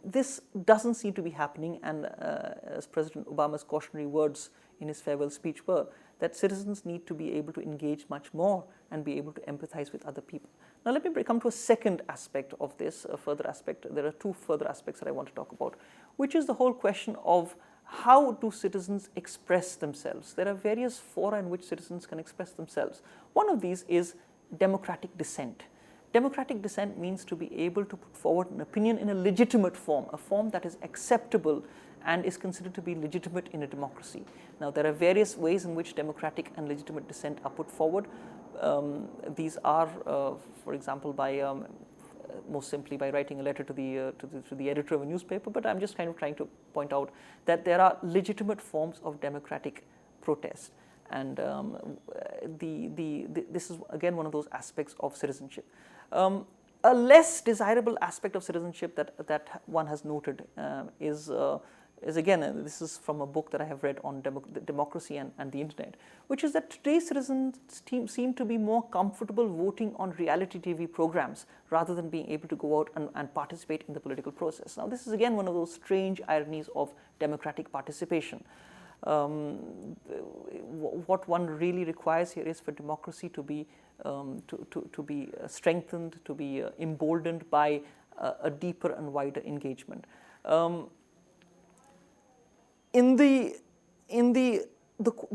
this doesn't seem to be happening, and as President Obama's cautionary words in his farewell speech were, that citizens need to be able to engage much more and be able to empathize with other people. Now let me come to a second aspect of this, a further aspect. There are two further aspects that I want to talk about, which is the whole question of how do citizens express themselves. There are various fora in which citizens can express themselves. One of these is democratic dissent. Democratic dissent means to be able to put forward an opinion in a legitimate form, a form that is acceptable and is considered to be legitimate in a democracy. Now, there are various ways in which democratic and legitimate dissent are put forward. These are, for example, by most simply by writing a letter to the editor of a newspaper, but I'm just kind of trying to point out that there are legitimate forms of democratic protest. And this is again one of those aspects of citizenship. A less desirable aspect of citizenship that one has noted is again, this is from a book that I have read on democracy and the internet, which is that today's citizens seem to be more comfortable voting on reality TV programs rather than being able to go out and participate in the political process. Now, this is again one of those strange ironies of democratic participation. What one really requires here is for democracy to be strengthened, to be emboldened by a deeper and wider engagement. In the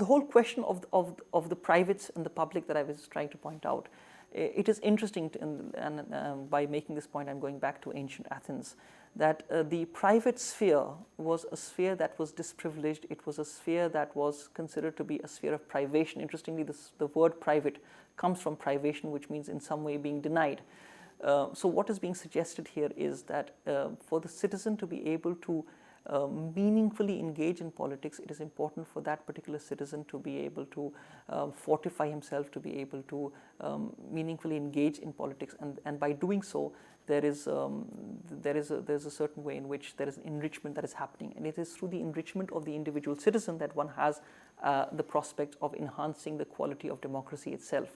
whole question of the privates and the public that I was trying to point out, it is interesting and by making this point, I'm going back to ancient Athens, that the private sphere was a sphere that was disprivileged. It was a sphere that was considered to be a sphere of privation. Interestingly, the word private comes from privation, which means in some way being denied. So what is being suggested here is that for the citizen to be able to meaningfully engage in politics, it is important for that particular citizen to be able to fortify himself, to be able to meaningfully engage in politics, and by doing so, there's a certain way in which there is an enrichment that is happening, and it is through the enrichment of the individual citizen that one has the prospect of enhancing the quality of democracy itself.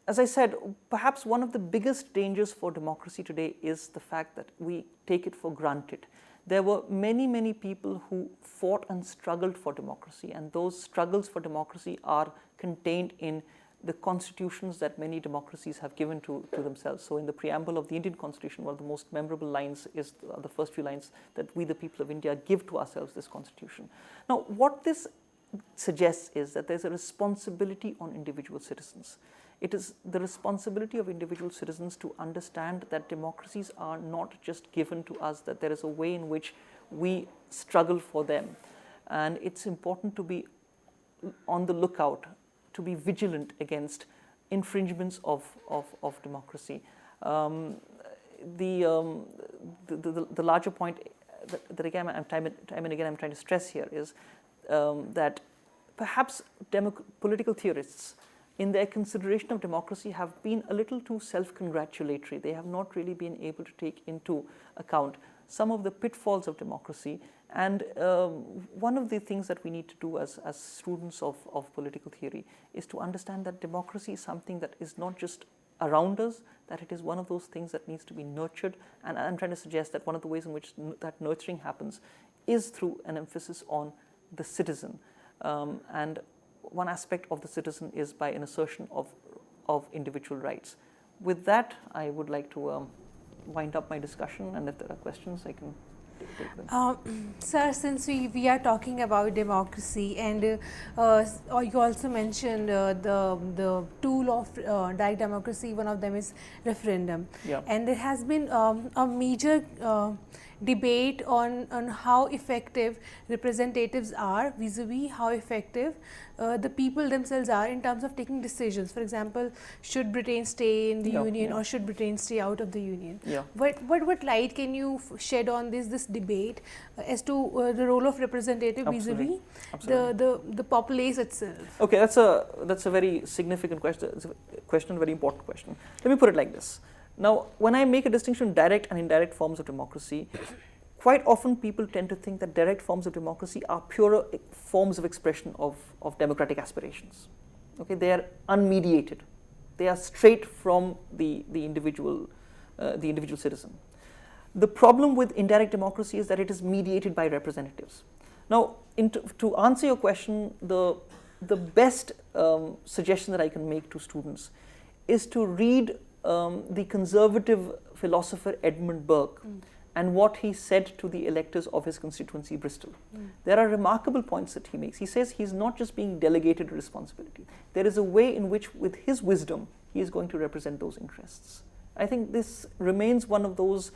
As I said, perhaps one of the biggest dangers for democracy today is the fact that we take it for granted. There were many people who fought and struggled for democracy, and those struggles for democracy are contained in the constitutions that many democracies have given to themselves. So in the preamble of the Indian Constitution, one of the most memorable lines is the first few lines, that we the people of India give to ourselves this constitution. Now, what this suggests is that there's a responsibility on individual citizens. It is the responsibility of individual citizens to understand that democracies are not just given to us, that there is a way in which we struggle for them. And it's important to be on the lookout, to be vigilant against infringements of democracy. The larger point that again time and again I'm trying to stress here is that perhaps political theorists, in their consideration of democracy, have been a little too self-congratulatory. They have not really been able to take into account some of the pitfalls of democracy. And one of the things that we need to do as students of political theory is to understand that democracy is something that is not just around us, that it is one of those things that needs to be nurtured. And I'm trying to suggest that one of the ways in which that nurturing happens is through an emphasis on the citizen. And one aspect of the citizen is by an assertion of individual rights. With that, I would like to wind up my discussion, and if there are questions, I can Sir, since we are talking about democracy, and you also mentioned the tool of direct democracy, one of them is referendum. Yeah. And there has been a major debate on how effective representatives are vis-a-vis how effective the people themselves are in terms of taking decisions. For example, should Britain stay in the Union or should Britain stay out of the Union? Yeah. What light can you shed on this debate as to the role of representative vis-a-vis the populace itself? Okay, that's a very significant question. It's a question, very important question. Let me put it like this. Now, when I make a distinction direct and indirect forms of democracy, quite often people tend to think that direct forms of democracy are purer forms of expression of democratic aspirations. Okay, they are unmediated. They are straight from the individual citizen. The problem with indirect democracy is that it is mediated by representatives. Now, to answer your question, the best suggestion that I can make to students is to read the conservative philosopher Edmund Burke and what he said to the electors of his constituency, Bristol. There are remarkable points that he makes. He says he's not just being delegated responsibility. There is a way in which, with his wisdom, he is going to represent those interests. I think this remains one of those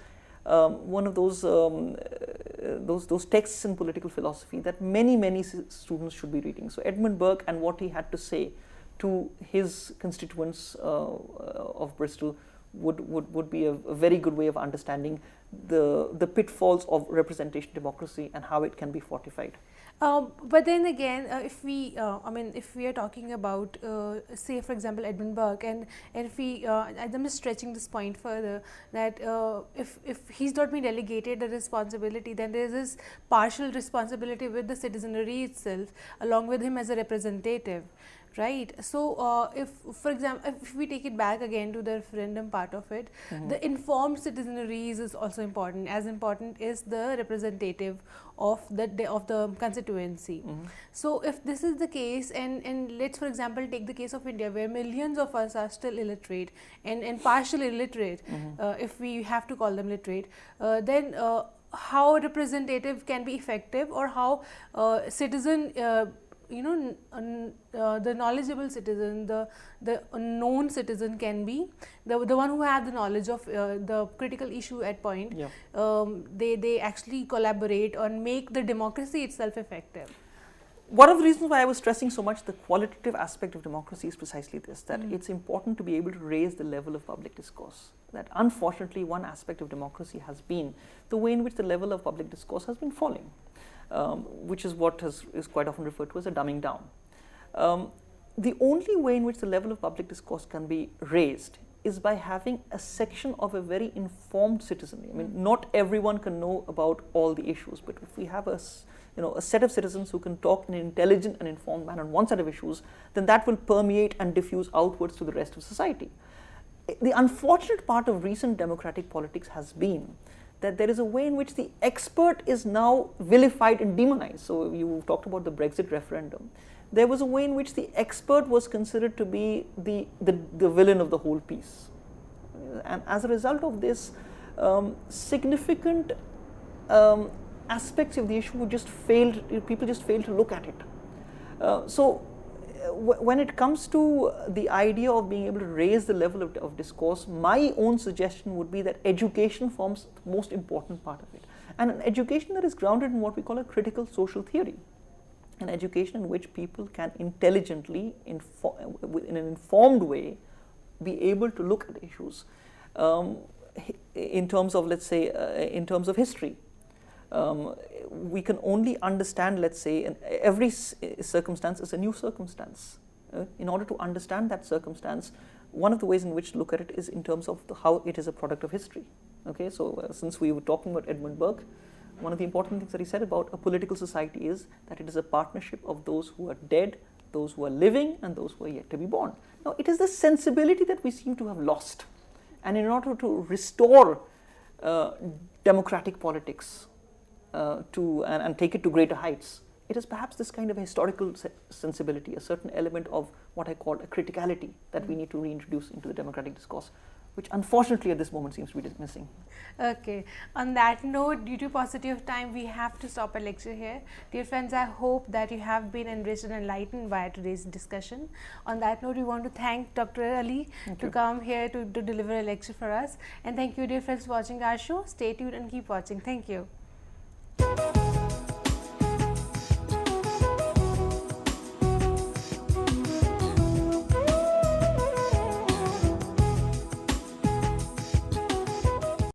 texts in political philosophy that many students should be reading. So Edmund Burke and what he had to say to his constituents of Bristol would be a very good way of understanding the pitfalls of representation democracy and how it can be fortified. But then again, if we are talking about, say for example, Edmund Burke, and if I'm just stretching this point further, that if he's not been delegated a responsibility, then there is this partial responsibility with the citizenry itself, along with him as a representative. Right. So, if, for example, if we take it back again to the referendum part of it, the informed citizenry is also important. As important is the representative of the constituency. So, if this is the case, and let's, for example, take the case of India, where millions of us are still illiterate and partially illiterate, if we have to call them literate, then how representative can be effective, or how citizen the knowledgeable citizen, the known citizen can be the one who has the knowledge of the critical issue at point. They actually collaborate and make the democracy itself effective. One of the reasons why I was stressing so much the qualitative aspect of democracy is precisely this, that it's important to be able to raise the level of public discourse. That unfortunately one aspect of democracy has been the way in which the level of public discourse has been falling. Which is what is quite often referred to as a dumbing down. The only way in which the level of public discourse can be raised is by having a section of a very informed citizenry. I mean, not everyone can know about all the issues, but if we have a set of citizens who can talk in an intelligent and informed manner on one set of issues, then that will permeate and diffuse outwards to the rest of society. The unfortunate part of recent democratic politics has been that there is a way in which the expert is now vilified and demonized. So you talked about the Brexit referendum. There was a way in which the expert was considered to be the villain of the whole piece. And as a result of this, significant aspects of the issue people just failed to look at it. So when it comes to the idea of being able to raise the level of discourse, my own suggestion would be that education forms the most important part of it. And an education that is grounded in what we call a critical social theory. An education in which people can intelligently, in an informed way, be able to look at issues in terms of, let's say, in terms of history. We can only understand, let's say, every circumstance is a new circumstance. In order to understand that circumstance, one of the ways in which to look at it is in terms of how it is a product of history. Okay, so since we were talking about Edmund Burke, one of the important things that he said about a political society is that it is a partnership of those who are dead, those who are living, and those who are yet to be born. Now, it is the sensibility that we seem to have lost. And in order to restore democratic politics, and take it to greater heights, it is perhaps this kind of historical sensibility, a certain element of what I call a criticality that we need to reintroduce into the democratic discourse. which unfortunately at this moment seems to be missing. Okay. On that note, due to paucity of time, we have to stop our lecture here. Dear friends, I hope that you have been enriched and enlightened by today's discussion. On that note, we want to thank Dr. Ali to come here to deliver a lecture for us. And thank you, dear friends, for watching our show. Stay tuned and keep watching. Thank you.